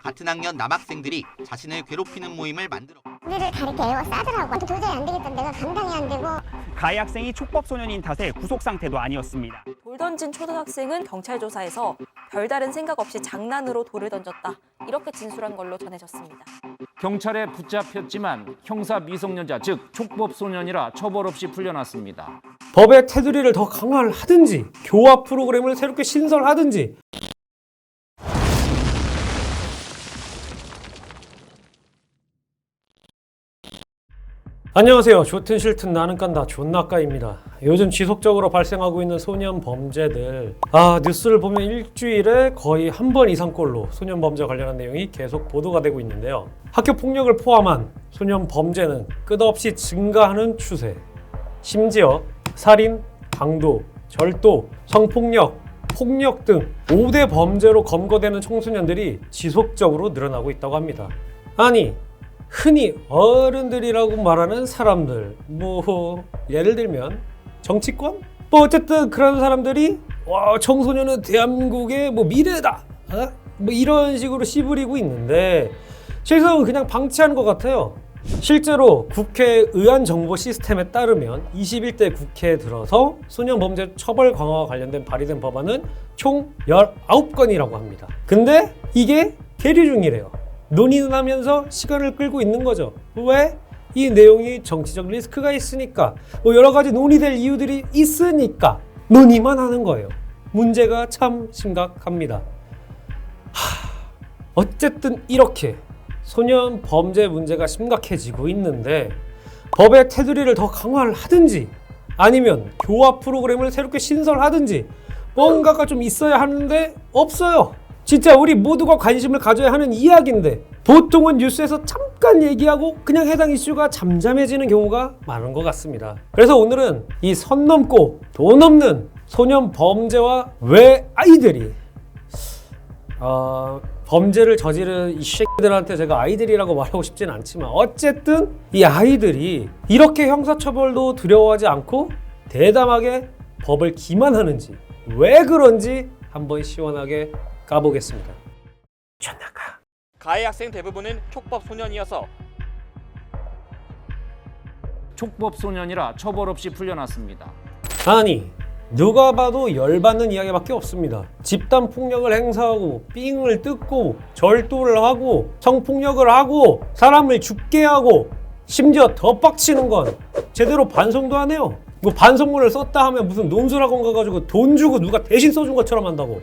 같은 학년 남학생들이 자신을 괴롭히는 모임을 만들어 우리를 다 이렇게 에워싸더라고. 도저히 안 되겠다. 내가 감당이 안 되고. 가해 학생이 촉법 소년인 탓에 구속 상태도 아니었습니다. 돌 던진 초등학생은 경찰 조사에서 별다른 생각 없이 장난으로 돌을 던졌다. 이렇게 진술한 걸로 전해졌습니다. 경찰에 붙잡혔지만 형사 미성년자 즉 촉법 소년이라 처벌 없이 풀려났습니다. 법의 테두리를 더 강화하든지 교화 프로그램을 새롭게 신설하든지 안녕하세요. 좋든 싫든 나는 깐다 존나까입니다. 요즘 지속적으로 발생하고 있는 소년 범죄들 뉴스를 보면 일주일에 거의 한 번 이상꼴로 소년 범죄 관련한 내용이 계속 보도가 되고 있는데요. 학교 폭력을 포함한 소년 범죄는 끝없이 증가하는 추세. 심지어 살인, 강도, 절도, 성폭력, 폭력 등 5대 범죄로 검거되는 청소년들이 지속적으로 늘어나고 있다고 합니다. 아니 흔히 어른들이라고 말하는 사람들, 예를 들면 정치권? 어쨌든 그런 사람들이 청소년은 대한민국의 미래다! 이런 식으로 씨부리고 있는데 실상은 그냥 방치하는 것 같아요. 실제로 국회 의안 정보 시스템에 따르면 21대 국회에 들어서 소년 범죄 처벌 강화와 관련된 발의된 법안은 총 19건이라고 합니다. 근데 이게 계류 중이래요. 논의는 하면서 시간을 끌고 있는 거죠. 왜? 이 내용이 정치적 리스크가 있으니까, 여러 가지 논의될 이유들이 있으니까 논의만 하는 거예요. 문제가 참 심각합니다. 어쨌든 이렇게 소년 범죄 문제가 심각해지고 있는데 법의 테두리를 더 강화하든지 아니면 교화 프로그램을 새롭게 신설하든지 뭔가가 좀 있어야 하는데 없어요. 진짜 우리 모두가 관심을 가져야 하는 이야기인데 보통은 뉴스에서 잠깐 얘기하고 그냥 해당 이슈가 잠잠해지는 경우가 많은 것 같습니다. 그래서 오늘은 이 선 넘고 도 넘는 소년 범죄와 왜 아이들이 범죄를 저지른 이 새끼들한테 제가 아이들이라고 말하고 싶진 않지만 어쨌든 이 아이들이 이렇게 형사처벌도 두려워하지 않고 대담하게 법을 기만하는지 왜 그런지 한번 시원하게 가보겠습니다. 존나가. 가해 학생 대부분은 촉법 소년이어서 촉법 소년이라 처벌 없이 풀려났습니다. 아니 누가 봐도 열받는 이야기밖에 없습니다. 집단 폭력을 행사하고 삥을 뜯고 절도를 하고 성폭력을 하고 사람을 죽게 하고 심지어 더 빡치는 건 제대로 반성도 안 해요. 반성문을 썼다 하면 무슨 논술학원 가가지고 돈 주고 누가 대신 써준 것처럼 한다고.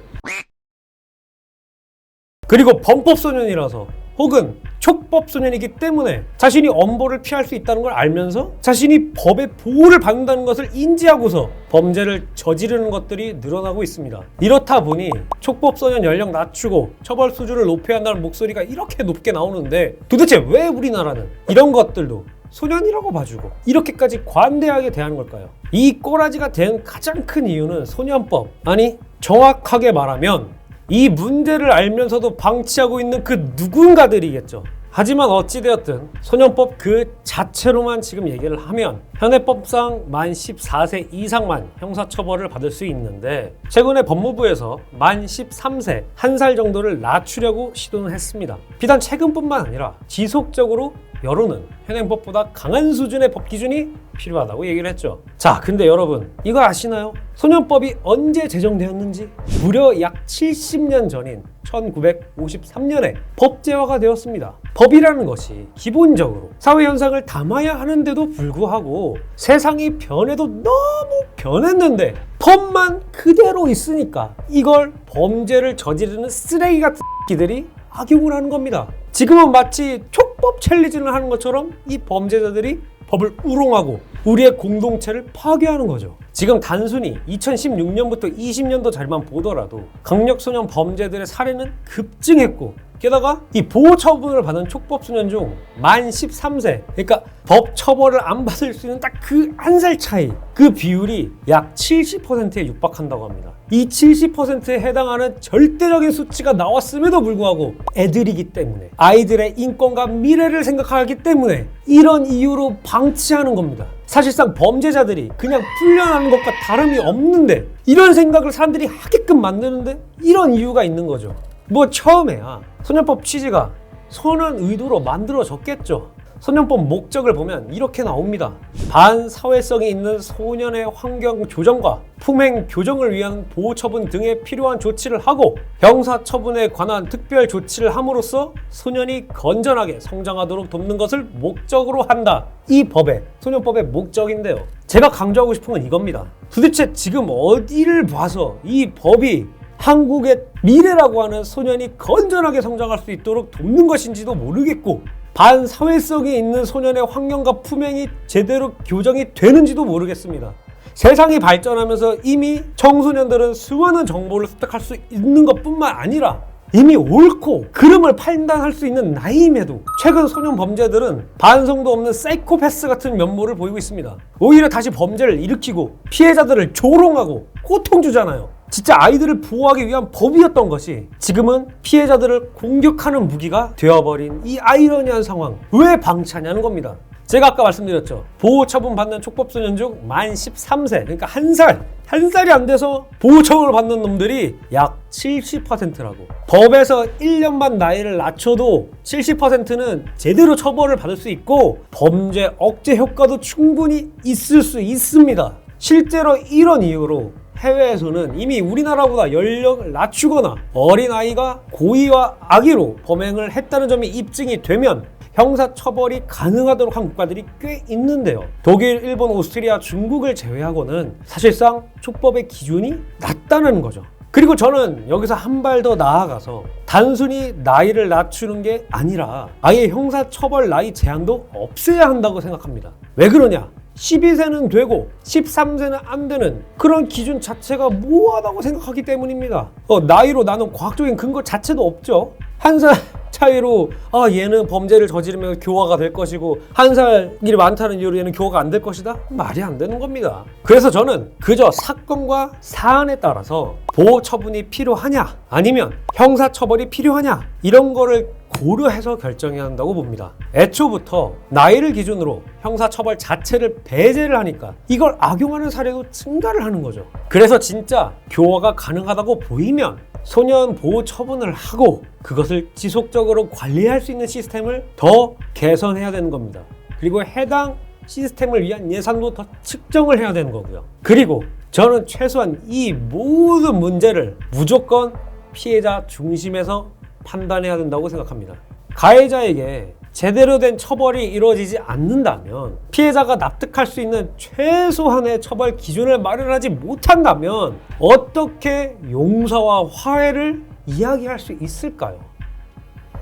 그리고 범법소년이라서 혹은 촉법소년이기 때문에 자신이 엄벌을 피할 수 있다는 걸 알면서 자신이 법의 보호를 받는다는 것을 인지하고서 범죄를 저지르는 것들이 늘어나고 있습니다. 이렇다 보니 촉법소년 연령 낮추고 처벌 수준을 높여야 한다는 목소리가 이렇게 높게 나오는데 도대체 왜 우리나라는 이런 것들도 소년이라고 봐주고 이렇게까지 관대하게 대하는 걸까요? 이 꼬라지가 된 가장 큰 이유는 소년법, 아니 정확하게 말하면 이 문제를 알면서도 방치하고 있는 그 누군가들이겠죠. 하지만 어찌되었든 소년법 그 자체로만 지금 얘기를 하면 현행법상 만 14세 이상만 형사처벌을 받을 수 있는데 최근에 법무부에서 만 13세 1살 정도를 낮추려고 시도는 했습니다. 비단 최근뿐만 아니라 지속적으로 여론은 현행법보다 강한 수준의 법 기준이 필요하다고 얘기를 했죠. 자, 근데 여러분 이거 아시나요? 소년법이 언제 제정되었는지 무려 약 70년 전인 1953년에 법제화가 되었습니다. 법이라는 것이 기본적으로 사회 현상을 담아야 하는데도 불구하고 세상이 변해도 너무 변했는데 법만 그대로 있으니까 이걸 범죄를 저지르는 쓰레기 같은 새끼들이 악용을 하는 겁니다. 지금은 마치 촉법 챌린지를 하는 것처럼 이 범죄자들이 법을 우롱하고 우리의 공동체를 파괴하는 거죠. 지금 단순히 2016년부터 20년도 자료만 보더라도 강력소년 범죄들의 사례는 급증했고 게다가 이 보호처분을 받은 촉법소년 중 만 13세 그러니까 법 처벌을 안 받을 수 있는 딱 그 한 살 차이 그 비율이 약 70%에 육박한다고 합니다. 이 70%에 해당하는 절대적인 수치가 나왔음에도 불구하고 애들이기 때문에 아이들의 인권과 미래를 생각하기 때문에 이런 이유로 방치하는 겁니다. 사실상 범죄자들이 그냥 풀려나는 것과 다름이 없는데 이런 생각을 사람들이 하게끔 만드는데 이런 이유가 있는 거죠. 뭐 처음에야 소년법 취지가 선한 의도로 만들어졌겠죠. 소년법 목적을 보면 이렇게 나옵니다. 반사회성이 있는 소년의 환경 조정과 품행 교정을 위한 보호 처분 등에 필요한 조치를 하고 형사 처분에 관한 특별 조치를 함으로써 소년이 건전하게 성장하도록 돕는 것을 목적으로 한다. 이 법의 소년법의 목적인데요. 제가 강조하고 싶은 건 이겁니다. 도대체 지금 어디를 봐서 이 법이 한국의 미래라고 하는 소년이 건전하게 성장할 수 있도록 돕는 것인지도 모르겠고 반사회성이 있는 소년의 환경과 품행이 제대로 교정이 되는지도 모르겠습니다. 세상이 발전하면서 이미 청소년들은 수많은 정보를 습득할 수 있는 것뿐만 아니라 이미 옳고 그름을 판단할 수 있는 나이임에도 최근 소년 범죄들은 반성도 없는 사이코패스 같은 면모를 보이고 있습니다. 오히려 다시 범죄를 일으키고 피해자들을 조롱하고 고통 주잖아요. 진짜 아이들을 보호하기 위한 법이었던 것이 지금은 피해자들을 공격하는 무기가 되어버린 이 아이러니한 상황, 왜 방치하냐는 겁니다. 제가 아까 말씀드렸죠. 보호 처분 받는 촉법소년 중 만 13세, 그러니까 한 살이 안 돼서 보호 처분을 받는 놈들이 약 70%라고. 법에서 1년만 나이를 낮춰도 70%는 제대로 처벌을 받을 수 있고 범죄 억제 효과도 충분히 있을 수 있습니다. 실제로 이런 이유로 해외에서는 이미 우리나라보다 연령을 낮추거나 어린아이가 고의와 악의로 범행을 했다는 점이 입증이 되면 형사처벌이 가능하도록 한 국가들이 꽤 있는데요. 독일, 일본, 오스트리아, 중국을 제외하고는 사실상 촉법의 기준이 낮다는 거죠. 그리고 저는 여기서 한 발 더 나아가서 단순히 나이를 낮추는 게 아니라 아예 형사처벌 나이 제한도 없애야 한다고 생각합니다. 왜 그러냐? 12세는 되고 13세는 안 되는 그런 기준 자체가 모호하다고 생각하기 때문입니다. 나이로 나는 과학적인 근거 자체도 없죠. 한 살 차이로 얘는 범죄를 저지르면 교화가 될 것이고 한 살이 많다는 이유로 얘는 교화가 안 될 것이다? 말이 안 되는 겁니다. 그래서 저는 그저 사건과 사안에 따라서 보호 처분이 필요하냐 아니면 형사 처벌이 필요하냐 이런 거를 고려해서 결정해야 한다고 봅니다. 애초부터 나이를 기준으로 형사처벌 자체를 배제를 하니까 이걸 악용하는 사례도 증가를 하는 거죠. 그래서 진짜 교화가 가능하다고 보이면 소년 보호 처분을 하고 그것을 지속적으로 관리할 수 있는 시스템을 더 개선해야 되는 겁니다. 그리고 해당 시스템을 위한 예산도 더 측정을 해야 되는 거고요. 그리고 저는 최소한 이 모든 문제를 무조건 피해자 중심에서 판단해야 된다고 생각합니다. 가해자에게 제대로 된 처벌이 이루어지지 않는다면 피해자가 납득할 수 있는 최소한의 처벌 기준을 마련하지 못한다면 어떻게 용서와 화해를 이야기할 수 있을까요?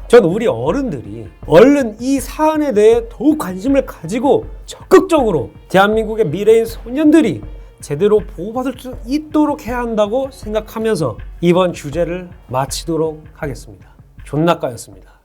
저는 우리 어른들이 얼른 이 사안에 대해 더욱 관심을 가지고 적극적으로 대한민국의 미래인 소년들이 제대로 보호받을 수 있도록 해야 한다고 생각하면서 이번 주제를 마치도록 하겠습니다. 존나까였습니다.